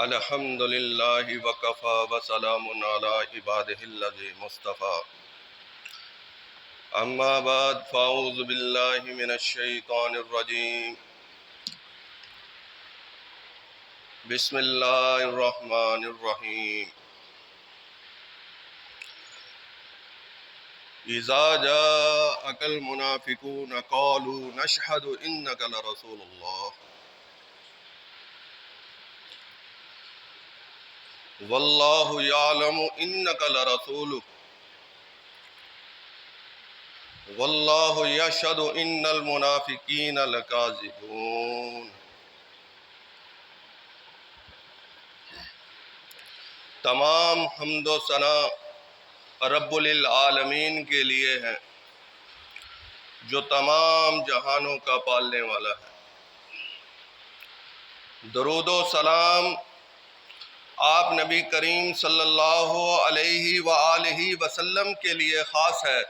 الحمد للہ وکفا وسلام علی عبادہ الذین اصطفیٰ اما بعد فاعوذ باللہ من الشیطان الرجیم بسم اللہ الرحمن الرحیم اذا جاءک المنافقون قالوا نشہد انک لرسول اللہ واللہ یعلم انک لرسولہ واللہ یشہد ان المنافقین لکاذبون۔ تمام حمد و ثنا رب العالمین کے لیے ہے جو تمام جہانوں کا پالنے والا ہے۔ درود و سلام آپ نبی کریم صلی اللہ علیہ وآلہ وسلم کے لیے خاص ہے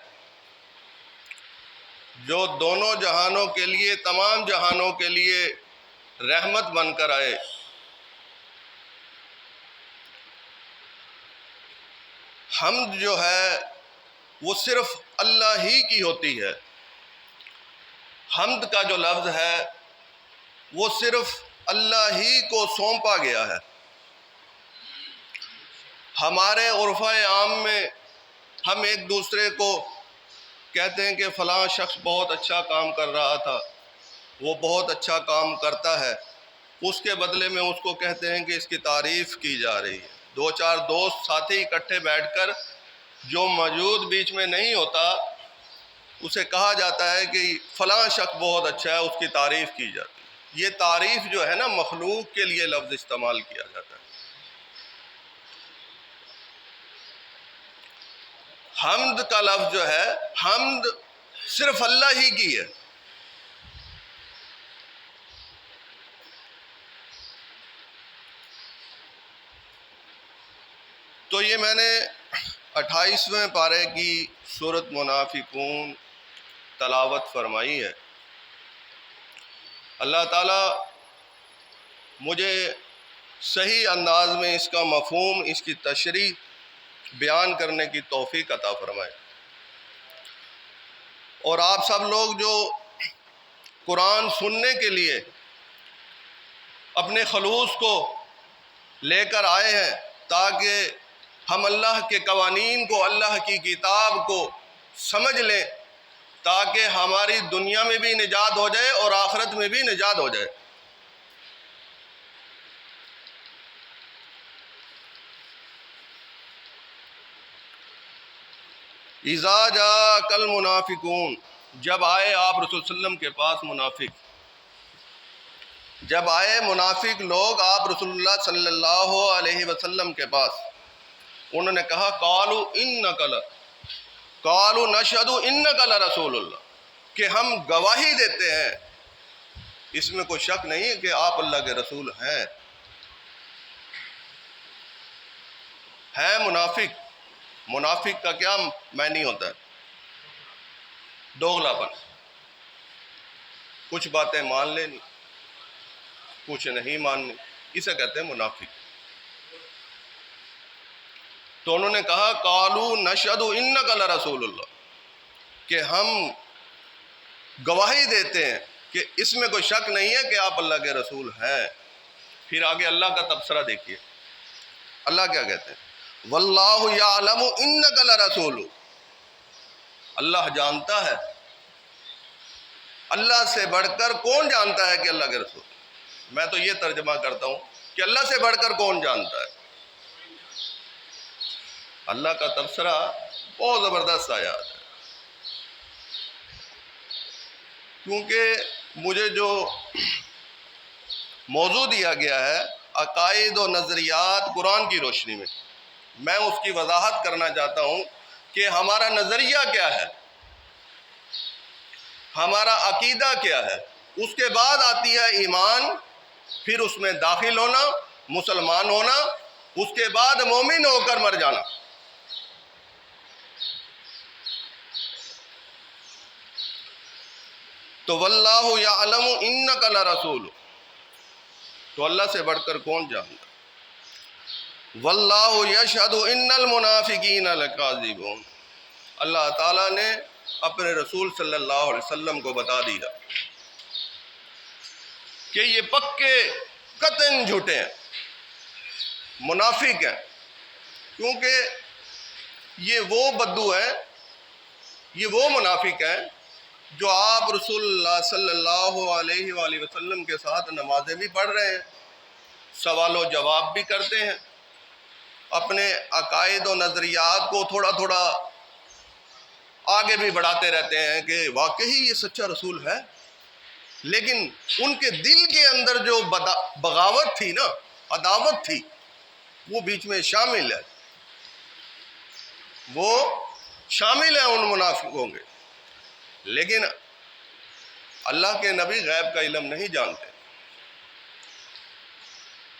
جو دونوں جہانوں کے لیے، تمام جہانوں کے لیے رحمت بن کر آئے۔ حمد جو ہے وہ صرف اللہ ہی کی ہوتی ہے۔ حمد کا جو لفظ ہے وہ صرف اللہ ہی کو سونپا گیا ہے۔ ہمارے عرف عام میں ہم ایک دوسرے کو کہتے ہیں کہ فلاں شخص بہت اچھا کام کر رہا تھا، وہ بہت اچھا کام کرتا ہے، اس کے بدلے میں اس کو کہتے ہیں کہ اس کی تعریف کی جا رہی ہے۔ دو چار دوست ساتھی اکٹھے بیٹھ کر جو موجود بیچ میں نہیں ہوتا اسے کہا جاتا ہے کہ فلاں شخص بہت اچھا ہے، اس کی تعریف کی جاتی ہے۔ یہ تعریف جو ہے نا، مخلوق کے لیے لفظ استعمال کیا جاتا ہے۔ حمد کا لفظ جو ہے، حمد صرف اللہ ہی کی ہے۔ تو یہ میں نے 28ویں پارے کی سورۃ منافقون تلاوت فرمائی ہے۔ اللہ تعالیٰ مجھے صحیح انداز میں اس کا مفہوم، اس کی تشریح بیان کرنے کی توفیق عطا فرمائے، اور آپ سب لوگ جو قرآن سننے کے لیے اپنے خلوص کو لے کر آئے ہیں تاکہ ہم اللہ کے قوانین کو، اللہ کی کتاب کو سمجھ لیں، تاکہ ہماری دنیا میں بھی نجات ہو جائے اور آخرت میں بھی نجات ہو جائے۔ اذا جاءک المنافقون، جب آئے آپ رسول صلی اللہ علیہ وسلم کے پاس منافق، جب آئے منافق لوگ آپ رسول اللہ صلی اللہ علیہ وسلم کے پاس، انہوں نے کہا قالوا نشہد انک لرسول اللہ، کہ ہم گواہی دیتے ہیں، اس میں کوئی شک نہیں ہے کہ آپ اللہ کے رسول ہیں۔ ہے منافق، منافق کا کیا معنی ہوتا ہے؟ دوغلاپن، کچھ باتیں مان لینی، کچھ نہیں ماننی، اسے کہتے ہیں منافق۔ تو انہوں نے کہا قالوا نشہد انک لرسول اللہ، کہ ہم گواہی دیتے ہیں کہ اس میں کوئی شک نہیں ہے کہ آپ اللہ کے رسول ہیں۔ پھر آگے اللہ کا تبصرہ دیکھیے، اللہ کیا کہتے ہیں؟ واللہ یعلم انک لرسول، اللہ جانتا ہے۔ اللہ سے بڑھ کر کون جانتا ہے کہ اللہ کے رسول؟ میں تو یہ ترجمہ کرتا ہوں کہ اللہ سے بڑھ کر کون جانتا ہے؟ اللہ کا تبصرہ بہت زبردست آیات ہے، کیونکہ مجھے جو موضوع دیا گیا ہے عقائد و نظریات قرآن کی روشنی میں اس کی وضاحت کرنا چاہتا ہوں کہ ہمارا نظریہ کیا ہے، ہمارا عقیدہ کیا ہے۔ اس کے بعد آتی ہے ایمان، پھر اس میں داخل ہونا، مسلمان ہونا، اس کے بعد مومن ہو کر مر جانا۔ تو واللہ یعلم انک لرسول، تو اللہ سے بڑھ کر کون جانتا؟ واللہ یشہد ان المنافقین لکاذبون، اللہ تعالیٰ نے اپنے رسول صلی اللہ علیہ وسلم کو بتا دیا کہ یہ پکے قطعاً جھوٹے ہیں، منافق ہیں، کیونکہ یہ وہ بدو ہیں، یہ وہ منافق ہیں جو آپ رسول اللہ صلی اللہ علیہ وآلہ وسلم کے ساتھ نمازیں بھی پڑھ رہے ہیں، سوال و جواب بھی کرتے ہیں، اپنے عقائد و نظریات کو تھوڑا تھوڑا آگے بھی بڑھاتے رہتے ہیں کہ واقعی یہ سچا رسول ہے، لیکن ان کے دل کے اندر جو بغاوت تھی نا، عداوت تھی، وہ بیچ میں شامل ہے، وہ شامل ہے ان منافقوں کے۔ لیکن اللہ کے نبی غیب کا علم نہیں جانتے،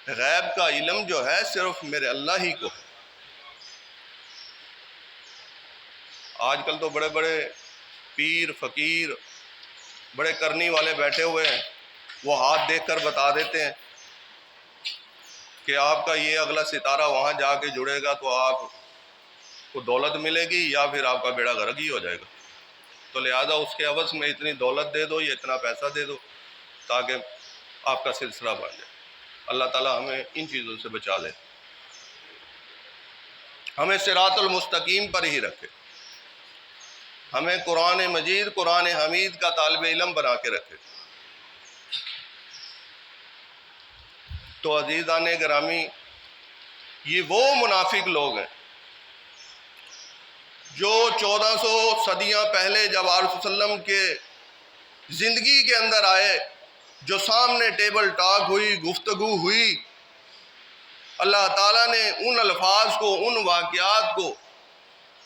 غیب کا علم جو ہے صرف میرے اللہ ہی کو ہے۔ آج کل تو بڑے بڑے پیر فقیر بڑے کرنی والے بیٹھے ہوئے ہیں، وہ ہاتھ دیکھ کر بتا دیتے ہیں کہ آپ کا یہ اگلا ستارہ وہاں جا کے جڑے گا تو آپ کو دولت ملے گی یا پھر آپ کا بیڑا غرق ہی ہو جائے گا، تو لہذا اس کے عوض میں اتنی دولت دے دو یا اتنا پیسہ دے دو تاکہ آپ کا سلسلہ بن جائے۔ اللہ تعالیٰ ہمیں ان چیزوں سے بچا لے، ہمیں صراط المستقیم پر ہی رکھے، ہمیں قرآن مجید قرآن حمید کا طالب علم بنا کے رکھے۔ تو عزیزان گرامی، یہ وہ منافق لوگ ہیں جو 1400 صدیاں پہلے جب آپ صلی اللہ علیہ وسلم کے زندگی کے اندر آئے، جو سامنے ٹیبل ٹاک ہوئی، گفتگو ہوئی، اللہ تعالیٰ نے ان الفاظ کو، ان واقعات کو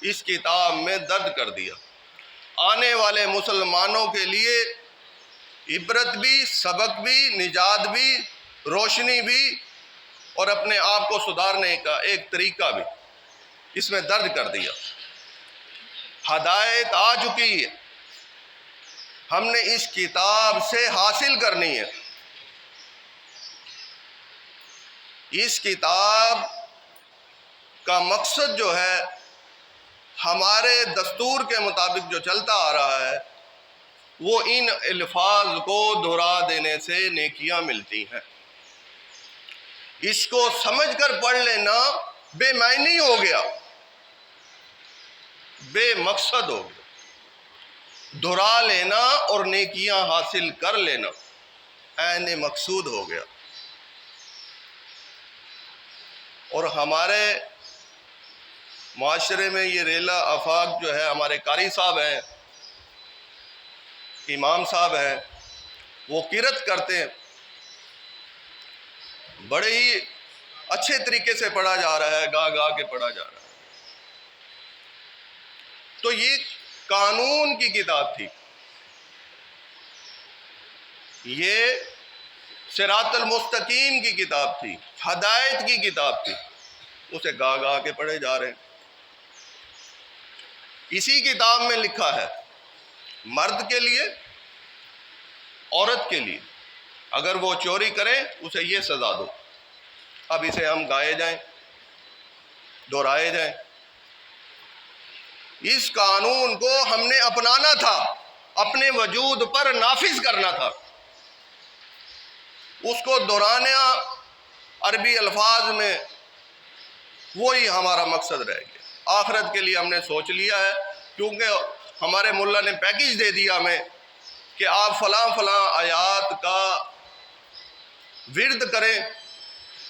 اس کتاب میں درج کر دیا، آنے والے مسلمانوں کے لیے عبرت بھی، سبق بھی، نجات بھی، روشنی بھی، اور اپنے آپ کو سدھارنے کا ایک طریقہ بھی اس میں درج کر دیا۔ ہدایت آ چکی ہے، ہم نے اس کتاب سے حاصل کرنی ہے۔ اس کتاب کا مقصد جو ہے ہمارے دستور کے مطابق جو چلتا آ رہا ہے، وہ ان الفاظ کو دہرا دینے سے نیکیاں ملتی ہیں۔ اس کو سمجھ کر پڑھ لینا بے معنی ہو گیا، بے مقصد ہو گیا، دہرا لینا اور نیکیاں حاصل کر لینا عین مقصود ہو گیا۔ اور ہمارے معاشرے میں یہ ریلا آفاق جو ہے، ہمارے قاری صاحب ہیں، امام صاحب ہیں، وہ قرات کرتے ہیں، بڑے ہی اچھے طریقے سے پڑھا جا رہا ہے، گا گا کے پڑھا جا رہا ہے۔ تو یہ قانون کی کتاب تھی، یہ صراط المستقیم کی کتاب تھی، ہدایت کی کتاب تھی، اسے گا گا کے پڑھے جا رہے ہیں۔ اسی کتاب میں لکھا ہے مرد کے لیے، عورت کے لیے، اگر وہ چوری کرے اسے یہ سزا دو۔ اب اسے ہم گائے جائیں، دہرائے جائیں۔ اس قانون کو ہم نے اپنانا تھا، اپنے وجود پر نافذ کرنا تھا، اس کو دہرانا عربی الفاظ میں وہی ہمارا مقصد رہ گیا۔ آخرت کے لیے ہم نے سوچ لیا ہے، کیونکہ ہمارے ملا نے پیکیج دے دیا ہمیں کہ آپ فلاں فلاں آیات کا ورد کریں،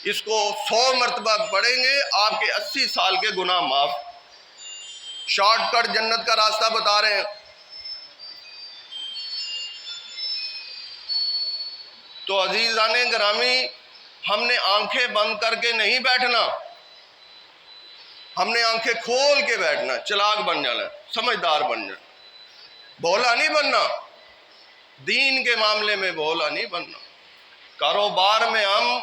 اس کو 100 مرتبہ پڑھیں گے، آپ کے 80 سال کے گناہ معاف۔ شارٹ کٹ جنت کا راستہ بتا رہے ہیں۔ تو عزیزان گرامی، ہم نے آنکھیں بند کر کے نہیں بیٹھنا، ہم نے آنکھیں کھول کے بیٹھنا، چلاک بن جانا، سمجھدار بن جانا، بھولا نہیں بننا، دین کے معاملے میں بھولا نہیں بننا۔ کاروبار میں ہم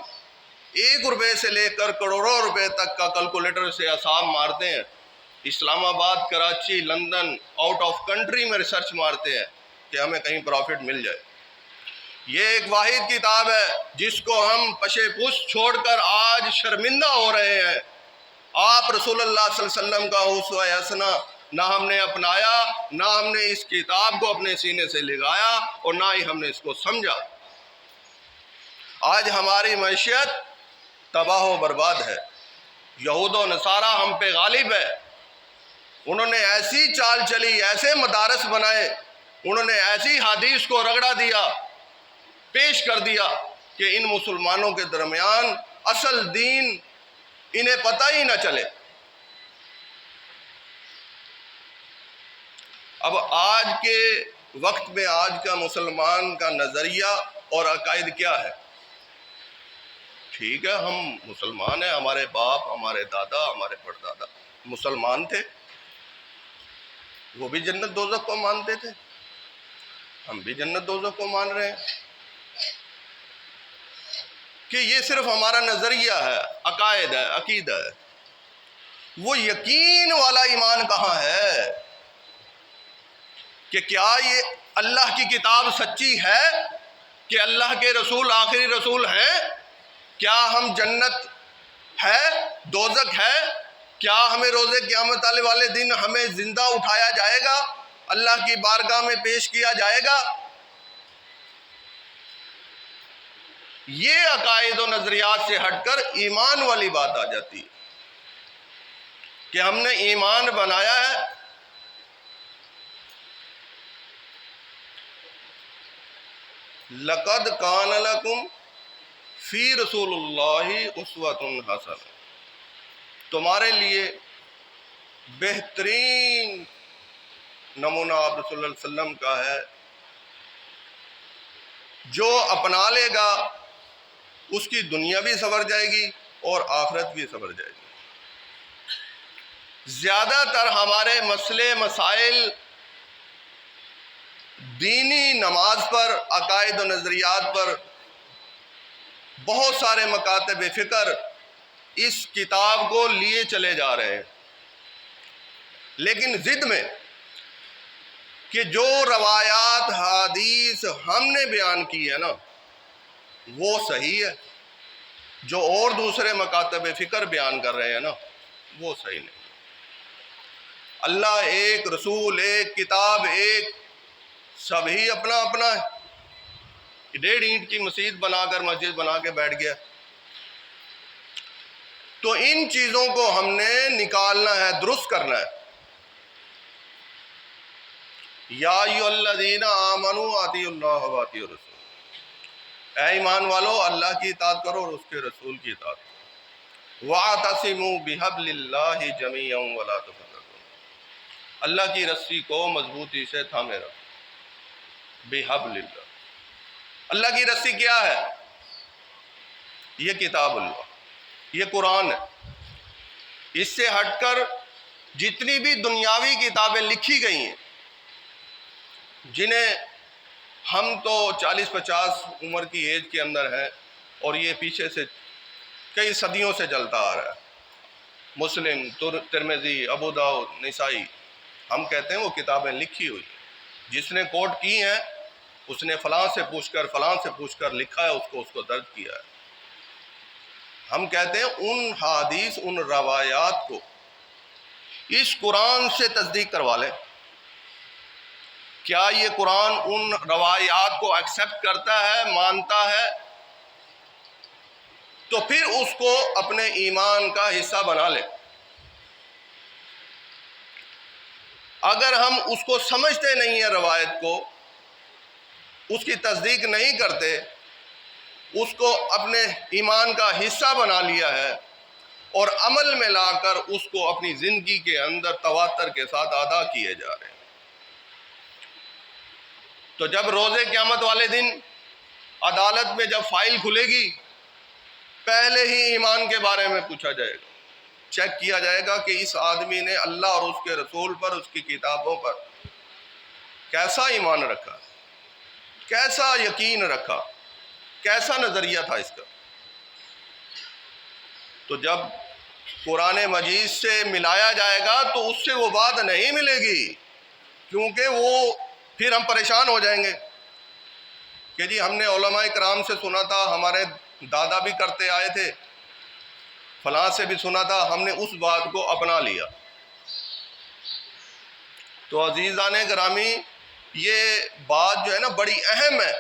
1 روپے سے لے کر کروڑوں روپے تک کا کیلکولیٹر سے حساب مارتے ہیں، اسلام آباد، Karachi, London, out of country میں ریسرچ مارتے ہیں کہ ہمیں کہیں پروفٹ مل جائے۔ یہ ایک واحد کتاب ہے جس کو ہم پشے پشت چھوڑ کر آج شرمندہ ہو رہے ہیں۔ آپ رسول اللہ صلی اللہ علیہ وسلم کا اسوہ حسنہ نہ ہم نے اپنایا، نہ ہم نے اس کتاب کو اپنے سینے سے لگایا، اور نہ ہی ہم نے اس کو سمجھا۔ آج ہماری معیشت تباہ و برباد ہے۔ یہود و نصارہ ہم پہ غالب ہے۔ انہوں نے ایسی چال چلی، ایسے مدارس بنائے، انہوں نے ایسی حدیث کو رگڑا دیا، پیش کر دیا کہ ان مسلمانوں کے درمیان اصل دین انہیں پتہ ہی نہ چلے۔ اب آج کے وقت میں آج کا مسلمان کا نظریہ اور عقائد کیا ہے؟ ٹھیک ہے، ہم مسلمان ہیں، ہمارے باپ، ہمارے دادا، ہمارے پردادا مسلمان تھے، وہ بھی جنت دوزخ کو مانتے تھے، ہم بھی جنت دوزخ کو مان رہے ہیں۔ کہ یہ صرف ہمارا نظریہ ہے، عقائد ہے، عقیدہ ہے۔ وہ یقین والا ایمان کہاں ہے کہ کیا یہ اللہ کی کتاب سچی ہے، کہ اللہ کے رسول آخری رسول ہیں، کیا ہم جنت ہے، دوزخ ہے، کیا ہمیں روز قیامت والے دن ہمیں زندہ اٹھایا جائے گا، اللہ کی بارگاہ میں پیش کیا جائے گا؟ یہ عقائد و نظریات سے ہٹ کر ایمان والی بات آ جاتی ہے کہ ہم نے ایمان بنایا ہے۔ لَقَدْ كَانَ لَكُمْ فِي رَسُولِ اللَّهِ أُسْوَةٌ حَسَنَةٌ، تمہارے لیے بہترین نمونہ آپ رسول اللہ علیہ وسلم کا ہے، جو اپنا لے گا اس کی دنیا بھی سنور جائے گی اور آخرت بھی سنور جائے گی۔ زیادہ تر ہمارے مسئلے مسائل دینی نماز پر، عقائد و نظریات پر، بہت سارے مکاتب فکر اس کتاب کو لیے چلے جا رہے ہیں، لیکن ضد میں کہ جو روایات حدیث ہم نے بیان کی ہے نا وہ صحیح ہے، جو اور دوسرے مکاتب فکر بیان کر رہے ہیں نا وہ صحیح نہیں۔ اللہ ایک، رسول ایک، کتاب ایک، سب ہی اپنا اپنا ہے۔ 1.5 اینٹ کی مسجد بنا کر مسجد بنا کے بیٹھ گیا۔ تو ان چیزوں کو ہم نے نکالنا ہے، درست کرنا ہے۔ یا ایھا الذین آمنوا اطیعوا اللہ واطیعوا الرسول، اے ایمان والو اللہ کی اطاعت کرو اور اس کے رسول کی اطاعت کرو۔ واعتصموا بحبل اللہ جمیعا ولا تفرقوا، اللہ کی رسی کو مضبوطی سے تھامے رکھو۔ بحبل اللہ، اللہ کی رسی کیا ہے؟ یہ کتاب اللہ، یہ قرآن ہے۔ اس سے ہٹ کر جتنی بھی دنیاوی کتابیں لکھی گئی ہیں، جنہیں ہم تو 40-50 عمر کی ایج کے اندر ہیں اور یہ پیچھے سے کئی صدیوں سے چلتا آ رہا ہے، مسلم، ترمذی، ابو داؤد، نسائی، ہم کہتے ہیں وہ کتابیں لکھی ہوئی، جس نے کوٹ کی ہیں اس نے فلاں سے پوچھ کر فلاں سے پوچھ کر لکھا ہے، اس کو درج کیا ہے۔ ہم کہتے ہیں ان حدیث، ان روایات کو اس قرآن سے تصدیق کروا لیں۔ کیا یہ قرآن ان روایات کو ایکسیپٹ کرتا ہے، مانتا ہے؟ تو پھر اس کو اپنے ایمان کا حصہ بنا لیں۔ اگر ہم اس کو سمجھتے نہیں ہیں، روایت کو، اس کی تصدیق نہیں کرتے، اس کو اپنے ایمان کا حصہ بنا لیا ہے اور عمل میں لا کر اس کو اپنی زندگی کے اندر تواتر کے ساتھ ادا کیے جا رہے ہیں، تو جب روز قیامت والے دن عدالت میں جب فائل کھلے گی، پہلے ہی ایمان کے بارے میں پوچھا جائے گا، چیک کیا جائے گا کہ اس آدمی نے اللہ اور اس کے رسول پر، اس کی کتابوں پر کیسا ایمان رکھا، کیسا یقین رکھا، کیسا نظریہ تھا اس کا۔ تو جب قرآن مجید سے ملایا جائے گا تو اس سے وہ بات نہیں ملے گی، کیونکہ وہ پھر ہم پریشان ہو جائیں گے۔ کہ جی ہم نے علماء کرام سے سنا تھا، ہمارے دادا بھی کرتے آئے تھے، فلاں سے بھی سنا تھا، ہم نے اس بات کو اپنا لیا۔ تو عزیزان گرامی، یہ بات جو ہے نا بڑی اہم ہے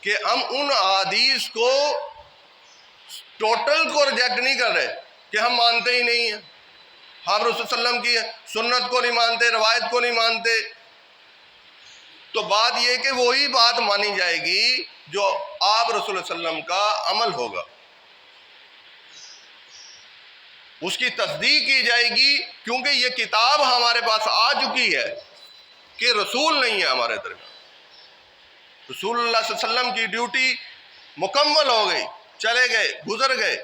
کہ ہم ان احادیث کو ٹوٹل کو ریجیکٹ نہیں کر رہے کہ ہم مانتے ہی نہیں ہیں، ہم رسول صلی اللہ علیہ وسلم کی سنت کو نہیں مانتے، روایت کو نہیں مانتے۔ تو بات یہ کہ وہی بات مانی جائے گی جو آپ رسول اللہ علیہ وسلم کا عمل ہوگا، اس کی تصدیق کی جائے گی، کیونکہ یہ کتاب ہمارے پاس آ چکی ہے کہ رسول نہیں ہے ہمارے درمیان۔ رسول اللہ صلی اللہ علیہ وسلم کی ڈیوٹی مکمل ہو گئی، چلے گئے، گزر گئے۔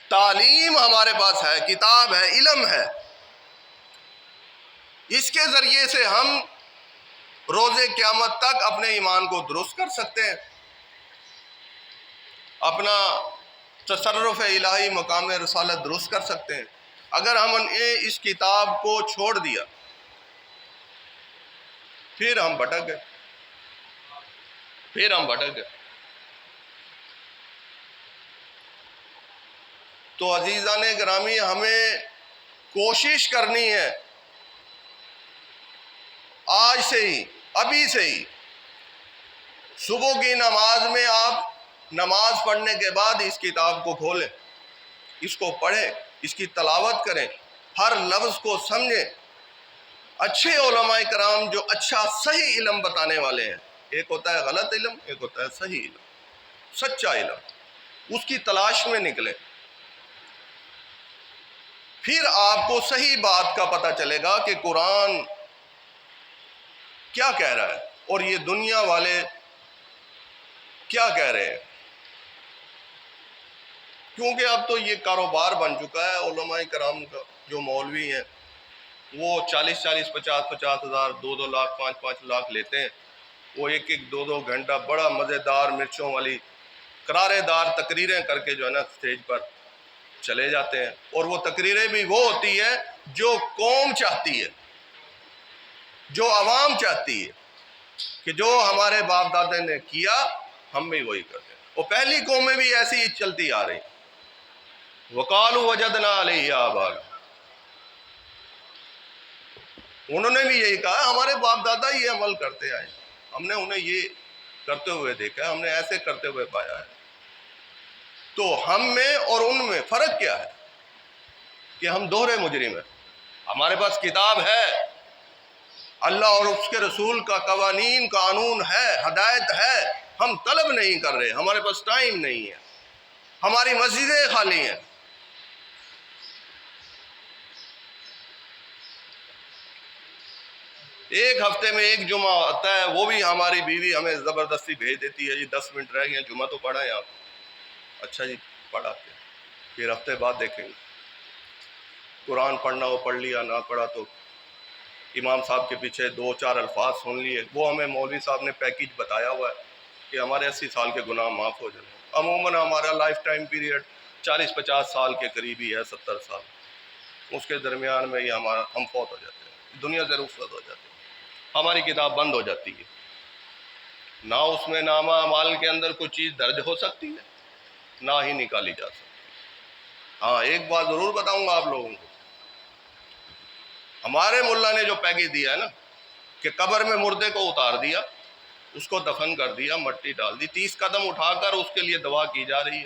تعلیم ہمارے پاس ہے، کتاب ہے، علم ہے، اس کے ذریعے سے ہم روز قیامت تک اپنے ایمان کو درست کر سکتے ہیں، اپنا تصرف الہی مقام رسالت درست کر سکتے ہیں۔ اگر ہم نے اس کتاب کو چھوڑ دیا پھر ہم بھٹک گئے، تو عزیزان گرامی، ہمیں کوشش کرنی ہے آج سے ہی، ابھی سے ہی، صبح کی نماز میں آپ نماز پڑھنے کے بعد اس کتاب کو کھولیں، اس کو پڑھیں، اس کی تلاوت کریں، ہر لفظ کو سمجھیں۔ اچھے علماء کرام جو اچھا صحیح علم بتانے والے ہیں، ایک ہوتا ہے غلط علم، ایک ہوتا ہے صحیح علم، سچا علم، اس کی تلاش میں نکلیں، پھر آپ کو صحیح بات کا پتہ چلے گا کہ قرآن کیا کہہ رہا ہے اور یہ دنیا والے کیا کہہ رہے ہیں۔ کیونکہ اب تو یہ کاروبار بن چکا ہے علماء کرام کا، جو مولوی ہیں وہ 40 50 ہزار، 2 لاکھ، 5 لاکھ لیتے ہیں، وہ ایک 2 گھنٹہ بڑا مزیدار مرچوں والی کرارے دار تقریریں کر کے جو ہے نا اسٹیج پر چلے جاتے ہیں، اور وہ تقریریں بھی وہ ہوتی ہے جو قوم چاہتی ہے، جو عوام چاہتی ہے کہ جو ہمارے باپ دادے نے کیا ہم بھی وہی کرتے ہیں۔ وہ پہلی قومیں بھی ایسی ہی چلتی آ رہی، وَقَالُوا وَجَدْنَا عَلَيْهِ آبَاءَنَا، انہوں نے بھی یہی کہا، ہمارے باپ دادا یہ عمل کرتے آئے، ہم نے انہیں یہ کرتے ہوئے دیکھا ہے، ہم نے ایسے کرتے ہوئے پایا ہے۔ تو ہم میں اور ان میں فرق کیا ہے کہ ہم دوہرے مجرم ہیں۔ ہمارے پاس کتاب ہے، اللہ اور اس کے رسول کا قوانین، قانون ہے، ہدایت ہے، ہم طلب نہیں کر رہے، ہمارے پاس ٹائم نہیں ہے، ہماری مسجدیں خالی ہیں۔ ایک ہفتے میں ایک جمعہ آتا ہے، وہ بھی ہماری بیوی ہمیں زبردستی بھیج دیتی ہے، جی 10 منٹ رہ گئے، جمعہ تو پڑھا ہے آپ؟ اچھا جی پڑھا، پھر ہفتے بعد دیکھیں گے۔ قرآن پڑھنا ہو پڑھ لیا، نہ پڑھا تو امام صاحب کے پیچھے 2 4 الفاظ سن لیے، وہ ہمیں مولوی صاحب نے پیکیج بتایا ہوا ہے کہ ہمارے 80 سال کے گناہ معاف ہو جائیں۔ عموماً ہمارا لائف ٹائم پیریڈ 40 50 سال کے قریب ہی ہے، 70 سال، اس کے درمیان میں ہی ہم فوت ہو جاتے ہیں، دنیا سے رخصت ہو جاتے ہیں، ہماری کتاب بند ہو جاتی ہے، نہ اس میں نامہ اعمال کے اندر کوئی چیز درج ہو سکتی ہے، نہ ہی نکالی جا سکتی۔ ہاں ایک بات ضرور بتاؤں گا آپ لوگوں کو، ہمارے ملا نے جو پیکیج دیا ہے نا کہ قبر میں مردے کو اتار دیا، اس کو دفن کر دیا، مٹی ڈال دی، 30 قدم اٹھا کر اس کے لیے دعا کی جا رہی ہے،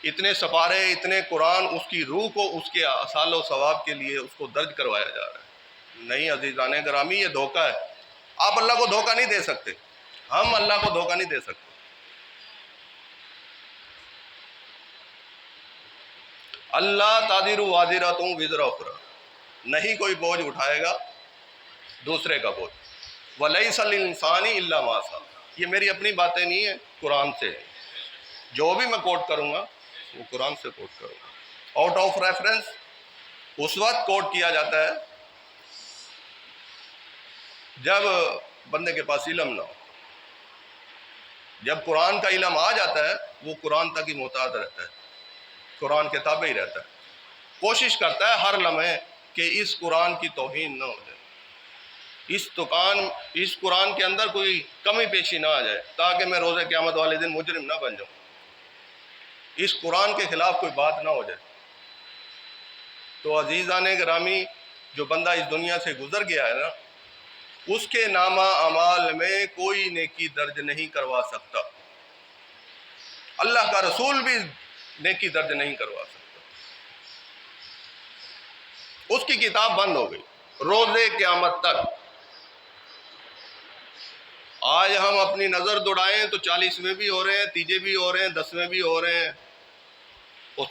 اتنے سپارے، اتنے قرآن اس کی روح کو، اس کے اصال و ثواب کے لیے اس کو درج کروایا جا رہا ہے۔ نہیں عزیزان گرامی، یہ دھوکہ ہے، آپ اللہ کو دھوکہ نہیں دے سکتے، ہم اللہ کو دھوکہ نہیں دے سکتے۔ اللہ تازر وازرۃ وزر اخری، نہیں کوئی بوجھ اٹھائے گا دوسرے کا بوجھ، وَلَيْسَ لِلْإِنسَانِ إِلَّا مَا سَعَىٰ، یہ میری اپنی باتیں نہیں ہیں، قرآن سے، جو بھی میں کوٹ کروں گا وہ قرآن سے کوٹ کروں گا۔ آؤٹ آف ریفرنس اس وقت کوٹ کیا جاتا ہے جب بندے کے پاس علم نہ ہو، جب قرآن کا علم آ جاتا ہے وہ قرآن تک ہی محتاط رہتا ہے، قرآن کے تابع ہی رہتا ہے، کوشش کرتا ہے ہر لمحے کہ اس قرآن کی توہین نہ ہو جائے۔ اس قرآن کے اندر کوئی کمی پیشی نہ آ جائے تاکہ میں روز قیامت والے دن مجرم نہ بن جاؤں، اس قرآن کے خلاف کوئی بات نہ ہو جائے۔ تو عزیزان گرامی، جو بندہ اس دنیا سے گزر گیا ہے نا، اس کے نامہ اعمال میں کوئی نیکی درج نہیں کروا سکتا، اللہ کا رسول بھی نیکی درج نہیں کروا سکتا، اس کی کتاب بند ہو گئی روز قیامت تک۔ آج ہم اپنی نظر دوڑائیں تو 40ویں بھی ہو رہے ہیں، تیجے بھی ہو رہے ہیں، 10ویں بھی ہو رہے ہیں، اور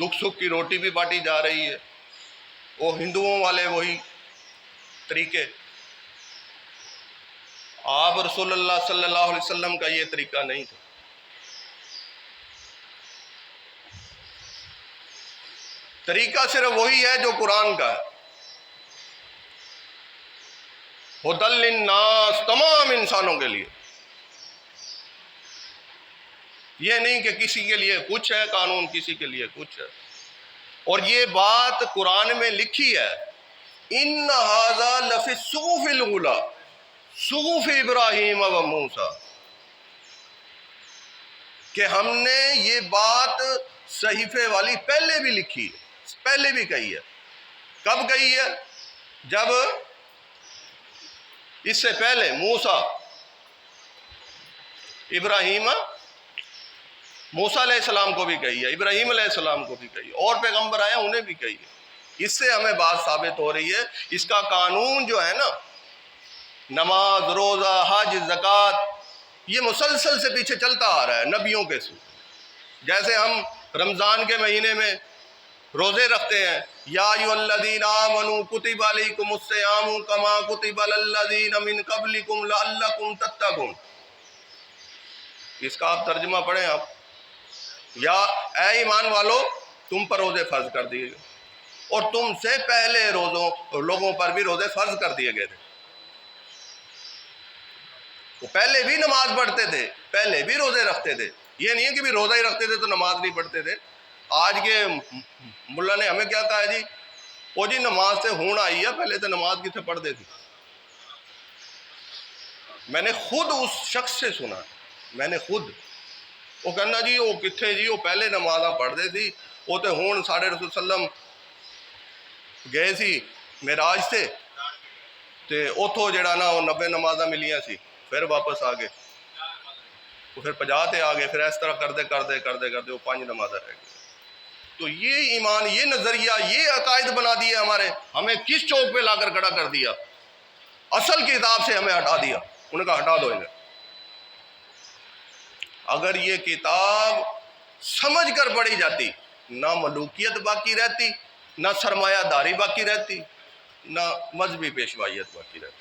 دکھ سکھ کی روٹی بھی بانٹی جا رہی ہے، وہ ہندوؤں والے وہی طریقے۔ آپ رسول اللہ صلی اللہ علیہ وسلم کا یہ طریقہ نہیں تھا۔ طریقہ صرف وہی ہے جو قرآن کا ہے، ہدی للناس، تمام انسانوں کے لیے۔ یہ نہیں کہ کسی کے لیے کچھ ہے قانون، کسی کے لیے کچھ ہے۔ اور یہ بات قرآن میں لکھی ہے، ان ھذا لفی الصحف الاولی صحف ابراہیم و موسیٰ، کہ ہم نے یہ بات صحیفے والی پہلے بھی لکھی ہے، پہلے بھی کہی ہے۔ کب کہی ہے؟ جب اس سے پہلے موسیٰ، ابراہیم، موسیٰ علیہ السلام کو بھی کہی ہے، ابراہیم علیہ السلام کو بھی کہی ہے، اور پیغمبر آئے انہیں بھی کہی ہے۔ اس سے ہمیں بات ثابت ہو رہی ہے، اس کا قانون جو ہے نا، نماز، روزہ، حج، زکوٰۃ، یہ مسلسل سے پیچھے چلتا آ رہا ہے نبیوں کے سو۔ جیسے ہم رمضان کے مہینے میں روزے رکھتے ہیں، یا ایھا الذین آمنوا کتب علیکم الصیام کما کتب علی الذین من قبلکم لعلکم تتقون۔ اس کا آپ ترجمہ پڑھیں آپ، یا اے ایمان والو تم پر روزے فرض کر دیے گئے، اور تم سے پہلے لوگوں پر بھی روزے فرض کر دیے گئے تھے۔ وہ پہلے بھی نماز پڑھتے تھے، پہلے بھی روزے رکھتے تھے، یہ نہیں ہے کہ بھی روزہ ہی رکھتے تھے تو نماز نہیں پڑھتے تھے۔ آج کے ملا نے ہمیں کیا کہا ہے جی، وہ جی نماز سے ہون آئی ہے، پہلے تو نماز کسے پڑھتے تھے۔ میں نے خود اس شخص سے سنا، میں نے خود، وہ کہنا جی وہ کتنے جی، وہ پہلے نمازاں پڑھتے تھی، وہ تو ہون ساڑھے رسول صلی اللہ علیہ وسلم گئے سی معراج سے، تے اتھوں جڑا نا وہ 90 نمازاں ملیاں سی، پھر واپس آ گئے، وہ پھر 50 تے آ گئے، پھر اس طرح کرتے وہ 5 نمازیں رہ گئی۔ تو یہ ایمان، یہ نظریہ، یہ عقائد بنا دیے ہمارے، ہمیں کس چوک پہ لا کر کھڑا کر دیا، اصل کتاب سے ہمیں ہٹا دیا، انہوں نے کہا ہٹا دو انہیں۔ اگر یہ کتاب سمجھ کر پڑھی جاتی، نہ ملوکیت باقی رہتی، نہ سرمایہ داری باقی رہتی، نہ مذہبی پیشوائیت باقی رہتی۔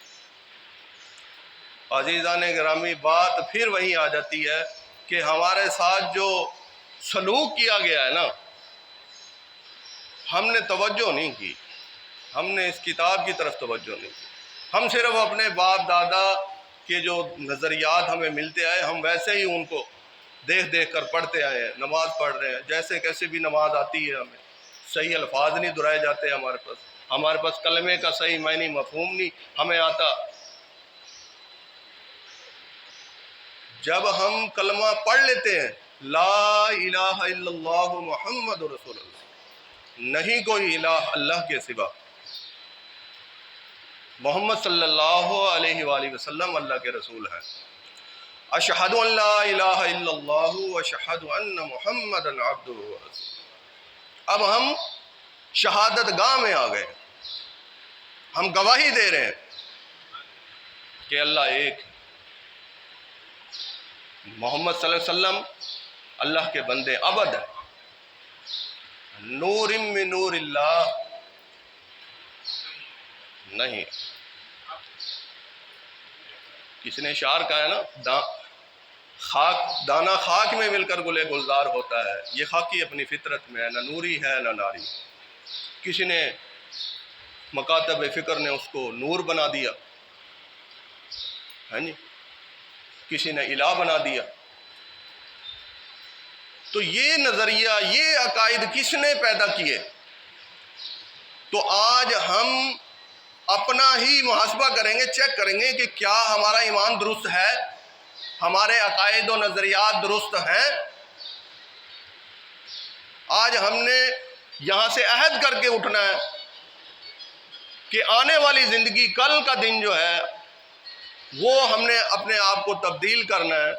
عزیزان گرامی، بات پھر وہیں آ جاتی ہے کہ ہمارے ساتھ جو سلوک کیا گیا ہے نا، ہم نے توجہ نہیں کی، ہم نے اس کتاب کی طرف توجہ نہیں کی، ہم صرف اپنے باپ دادا کے جو نظریات ہمیں ملتے آئے، ہم ویسے ہی ان کو دیکھ دیکھ کر پڑھتے آئے ہیں، نماز پڑھ رہے ہیں، جیسے کیسے بھی نماز آتی ہے، ہمیں صحیح الفاظ نہیں دہرائے جاتے ہمارے پاس کلمے کا صحیح معنی مفہوم نہیں ہمیں آتا۔ جب ہم کلمہ پڑھ لیتے ہیں، لا الہ الا اللہ محمد رسول اللہ، نہیں کوئی الہ اللہ کے سوا، محمد صلی اللہ علیہ وآلہ وسلم اللہ کے رسول ہیں، اشہد ان لا الہ الا اللہ واشہد ان محمد عبدہ ورسولہ۔ اب ہم شہادت گاہ میں آ گئے، ہم گواہی دے رہے ہیں کہ اللہ ایک، محمد صلی اللہ علیہ وسلم اللہ کے بندے عبد ہے، نور من نور اللہ نہیں۔ کسی نے اشعار کہا ہے نا، دانا خاک میں مل کر گلے گلزار ہوتا ہے، یہ خاکی اپنی فطرت میں ہے، نہ نوری ہے نہ ناری۔ کسی نے مکاتب فکر نے اس کو نور بنا دیا، جی، کسی نے الہ بنا دیا۔ تو یہ نظریہ، یہ عقائد کس نے پیدا کیے؟ تو آج ہم اپنا ہی محاسبہ کریں گے، چیک کریں گے کہ کیا ہمارا ایمان درست ہے، ہمارے عقائد و نظریات درست ہیں۔ آج ہم نے یہاں سے عہد کر کے اٹھنا ہے کہ آنے والی زندگی، کل کا دن جو ہے وہ ہم نے اپنے آپ کو تبدیل کرنا ہے،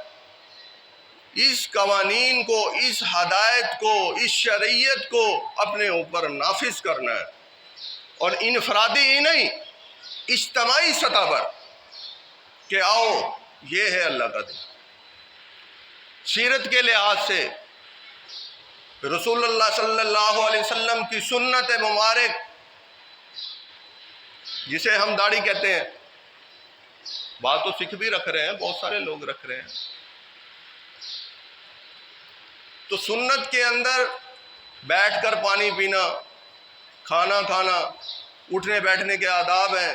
اس قوانین کو، اس ہدایت کو، اس شریعت کو اپنے اوپر نافذ کرنا ہے، اور انفرادی ہی نہیں، اجتماعی سطح پر کہ آؤ یہ ہے اللہ کا دین۔ سیرت کے لحاظ سے رسول اللہ صلی اللہ علیہ وسلم کی سنت مبارک، جسے ہم داڑھی کہتے ہیں، بات تو سکھ بھی رکھ رہے ہیں، بہت سارے لوگ رکھ رہے ہیں، تو سنت کے اندر بیٹھ کر پانی پینا، کھانا کھانا، اٹھنے بیٹھنے کے آداب ہیں،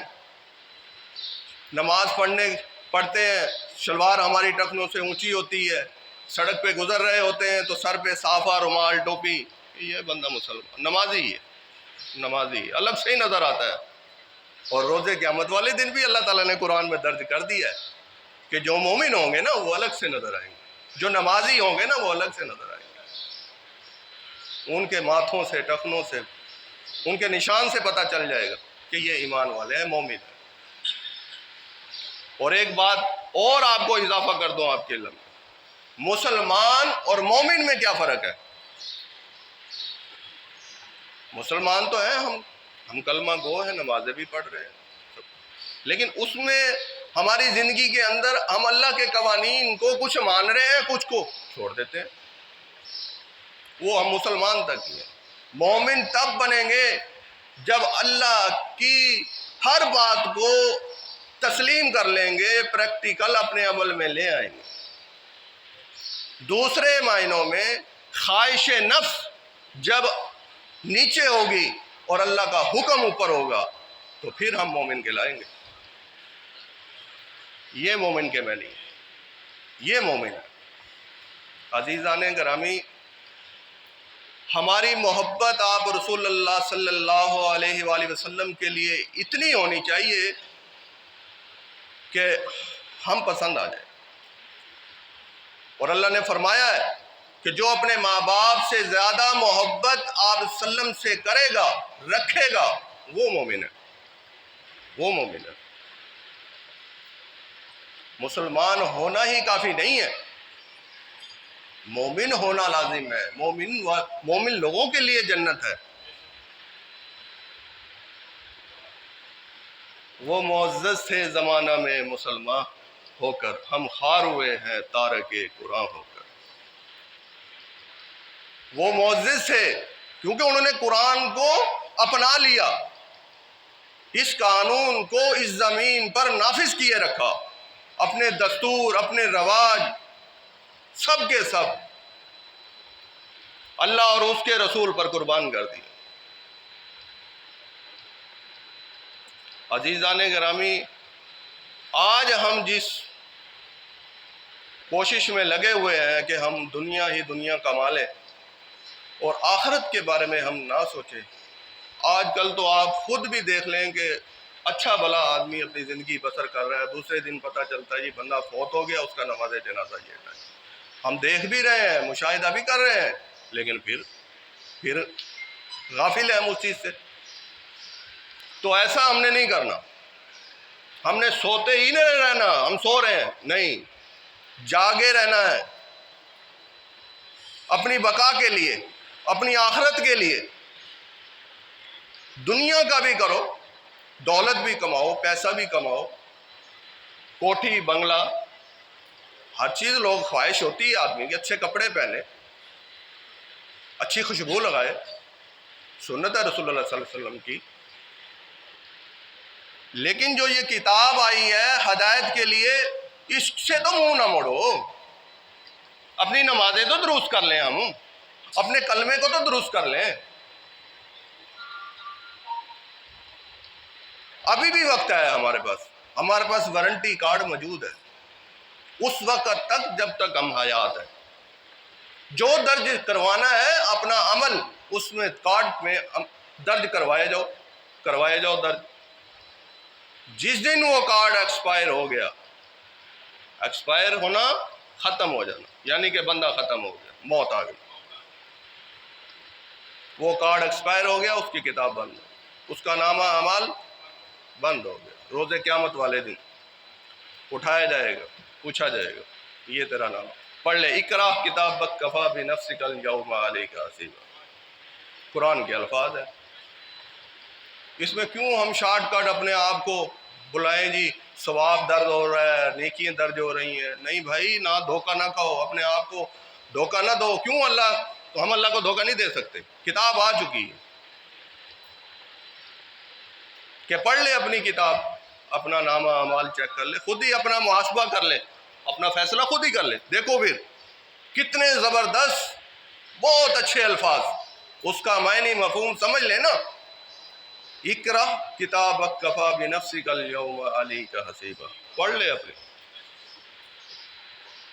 نماز پڑھتے ہیں، شلوار ہماری ٹخنوں سے اونچی ہوتی ہے، سڑک پہ گزر رہے ہوتے ہیں تو سر پہ صافہ، رومال، ٹوپی، یہ بندہ مسلمان نمازی ہے، نمازی الگ سے ہی نظر آتا ہے۔ اور روزے قیامت والے دن بھی اللہ تعالیٰ نے قرآن میں درج کر دیا ہے کہ جو مومن ہوں گے نا وہ الگ سے نظر آئیں گے، جو نمازی ہوں گے نا وہ الگ سے نظر آئیں گے، ان کے ماتھوں سے، ٹخنوں سے، ان کے نشان سے پتہ چل جائے گا کہ یہ ایمان والے ہیں، مومن ہیں۔ اور ایک بات اور آپ کو اضافہ کر دوں آپ کے علم میں، مسلمان اور مومن میں کیا فرق ہے؟ مسلمان تو ہیں ہم کلمہ گو ہیں، نمازیں بھی پڑھ رہے ہیں، لیکن اس میں ہماری زندگی کے اندر ہم اللہ کے قوانین کو کچھ مان رہے ہیں، کچھ کو چھوڑ دیتے ہیں، وہ ہم مسلمان تک ہی ہیں۔ مومن تب بنیں گے جب اللہ کی ہر بات کو تسلیم کر لیں گے، پریکٹیکل اپنے عمل میں لے آئیں گے۔ دوسرے معنوں میں خواہش نفس جب نیچے ہوگی اور اللہ کا حکم اوپر ہوگا تو پھر ہم مومن کہلائیں گے۔ یہ مومن کے معنی ہے، یہ مومن ہے۔ عزیزان گرامی، ہماری محبت آپ رسول اللہ صلی اللہ علیہ وآلہ وسلم کے لیے اتنی ہونی چاہیے کہ ہم پسند آ جائیں۔ اور اللہ نے فرمایا ہے کہ جو اپنے ماں باپ سے زیادہ محبت آپ وسلم سے کرے گا، رکھے گا، وہ مومن ہے، وہ مومن ہے۔ مسلمان ہونا ہی کافی نہیں ہے، مومن ہونا لازم ہے۔ مومن لوگوں کے لیے جنت ہے۔ وہ معزز تھے زمانہ میں مسلمان ہو کر، ہم خوار ہوئے ہیں تارک قرآن ہو کر۔ وہ معزز تھے کیونکہ انہوں نے قرآن کو اپنا لیا، اس قانون کو اس زمین پر نافذ کیے رکھا، اپنے دستور، اپنے رواج، سب کے سب اللہ اور اس کے رسول پر قربان کر دی۔ عزیزان گرامی، آج ہم جس کوشش میں لگے ہوئے ہیں کہ ہم دنیا ہی دنیا کما لیں اور آخرت کے بارے میں ہم نہ سوچیں، آج کل تو آپ خود بھی دیکھ لیں کہ اچھا بھلا آدمی اپنی زندگی بسر کر رہا ہے، دوسرے دن پتہ چلتا ہے یہ بندہ فوت ہو گیا، اس کا نماز جنازہ یہ ہے۔ ہم دیکھ بھی رہے ہیں، مشاہدہ بھی کر رہے ہیں، لیکن پھر غافل ہیں ہم اس چیز سے۔ تو ایسا ہم نے نہیں کرنا، ہم نے سوتے ہی نہیں رہنا، ہم سو رہے ہیں نہیں، جاگے رہنا ہے، اپنی بقا کے لیے، اپنی آخرت کے لیے۔ دنیا کا بھی کرو، دولت بھی کماؤ، پیسہ بھی کماؤ، کوٹھی بنگلہ، ہر چیز لوگ خواہش ہوتی ہے آدمی کی، اچھے کپڑے پہنے، اچھی خوشبو لگائے، سنت ہے رسول اللہ صلی اللہ علیہ وسلم کی۔ لیکن جو یہ کتاب آئی ہے ہدایت کے لیے، اس سے تو منہ نہ موڑو۔ اپنی نمازیں تو درست کر لیں، ہم اپنے کلمے کو تو درست کر لیں، ابھی بھی وقت ہے ہمارے پاس وارنٹی کارڈ موجود ہے، اس وقت تک جب تک ہم حیات ہیں۔ جو درج کروانا ہے اپنا عمل اس میں کارڈ میں درج کروائے جاؤ درج۔ جس دن وہ کارڈ ایکسپائر ہو گیا، ایکسپائر ہونا ختم ہو جانا، یعنی کہ بندہ ختم ہو گیا، موت آ گئی، وہ کارڈ ایکسپائر ہو گیا، اس کی کتاب بند ہو گئی، اس کا نامہ اعمال بند ہو گیا۔ روز قیامت والے دن اٹھایا جائے گا، پوچھا جائے گا یہ تیرا نام، پڑھ لے، اقرا کتابک کفا بنفسک اليوم علیک حسیبا، قرآن کے الفاظ ہیں۔ اس میں کیوں ہم شارٹ کٹ اپنے آپ کو بلائیں جی ثواب درد ہو رہا ہے، نیکیاں درج ہو رہی ہیں؟ نہیں بھائی، نہ دھوکہ نہ کھاؤ، اپنے آپ کو دھوکہ نہ دو۔ کیوں اللہ، تو ہم اللہ کو دھوکہ نہیں دے سکتے، کتاب آ چکی ہے کہ پڑھ لے اپنی کتاب، اپنا نامہ اعمال چیک کر لے، خود ہی اپنا محاسبہ کر لے، اپنا فیصلہ خود ہی کر لے۔ دیکھو پھر کتنے زبردست، بہت اچھے الفاظ، اس کا معنی مفہوم سمجھ لے نا۔ اقرا کتابک کفا بنفسک اليوم علیک حسیبا، پڑھ لے اپنے،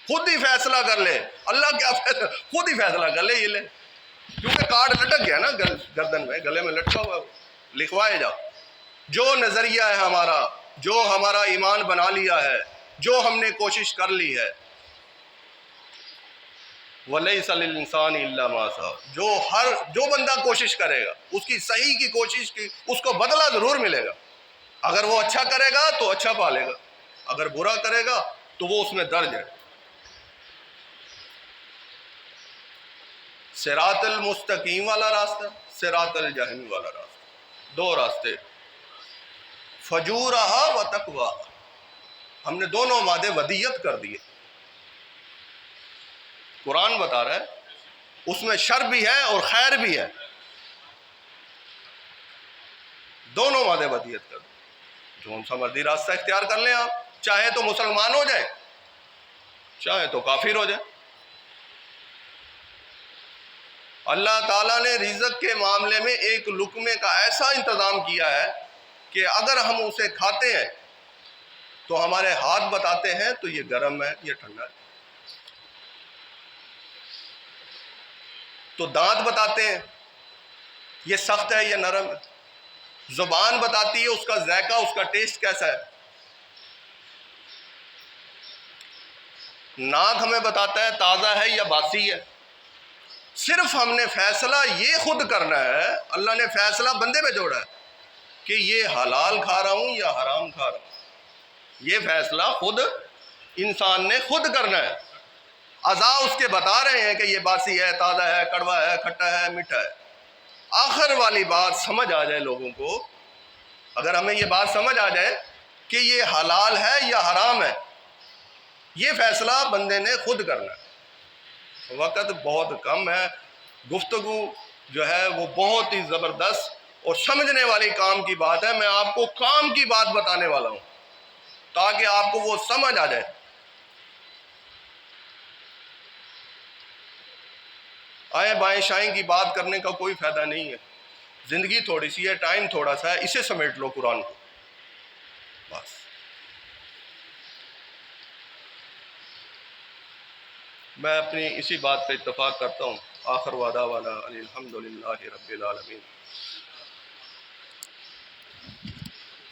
خود ہی فیصلہ کر لے۔ اللہ کیا فیصلہ، خود ہی فیصلہ کر لے، یہ لے، کیونکہ کارڈ لٹک گیا نا گردن میں، گلے میں لٹکا ہوا، لکھوائے جا۔ جو نظریہ ہے ہمارا، جو ہمارا ایمان بنا لیا ہے، جو ہم نے کوشش کر لی ہے، وَلَيْسَ لِلْإِنسَانِ إِلَّا مَا سَعَى، جو بندہ کوشش کرے گا، اس کی صحیح کی کوشش کی، اس کو بدلہ ضرور ملے گا۔ اگر وہ اچھا کرے گا تو اچھا پالے گا، اگر برا کرے گا تو وہ اس میں درج ہے۔ صراط المستقیم والا راستہ، صراط الجحیم والا راستہ، دو راستے، فجورہا و تقواہا، ہم نے دونوں مادے ودیت کر دیے۔ قرآن بتا رہا ہے اس میں شر بھی ہے اور خیر بھی ہے، دونوں مادے ودیت کر دیے۔ جو سا مرضی راستہ اختیار کر لیں آپ، چاہے تو مسلمان ہو جائے، چاہے تو کافر ہو جائے۔ اللہ تعالیٰ نے رزق کے معاملے میں ایک لقمے کا ایسا انتظام کیا ہے کہ اگر ہم اسے کھاتے ہیں تو ہمارے ہاتھ بتاتے ہیں تو یہ گرم ہے، یہ ٹھنڈا ہے، تو دانت بتاتے ہیں یہ سخت ہے، یہ نرم ہے، زبان بتاتی ہے اس کا ذائقہ، اس کا ٹیسٹ کیسا ہے، ناک ہمیں بتاتا ہے تازہ ہے یا باسی ہے۔ صرف ہم نے فیصلہ یہ خود کرنا ہے، اللہ نے فیصلہ بندے پہ جوڑا ہے کہ یہ حلال کھا رہا ہوں یا حرام کھا رہا ہوں، یہ فیصلہ خود انسان نے خود کرنا ہے۔ اعضاء اس کے بتا رہے ہیں کہ یہ باسی ہے، تازہ ہے، کڑوا ہے، کھٹا ہے، میٹھا ہے۔ آخر والی بات سمجھ آ جائے لوگوں کو، اگر ہمیں یہ بات سمجھ آ جائے کہ یہ حلال ہے یا حرام ہے، یہ فیصلہ بندے نے خود کرنا ہے۔ وقت بہت کم ہے، گفتگو جو ہے وہ بہت ہی زبردست اور سمجھنے والی کام کی بات ہے۔ میں آپ کو کام کی بات بتانے والا ہوں تاکہ آپ کو وہ سمجھ آ جائے۔ آئیں بائیں شائیں کی بات کرنے کا کوئی فائدہ نہیں ہے، زندگی تھوڑی سی ہے، ٹائم تھوڑا سا ہے، اسے سمیٹ لو قرآن کو بس۔ میں اپنی اسی بات پہ اتفاق کرتا ہوں۔ آخر وعدہ وانا الحمدللہ رب العالمین۔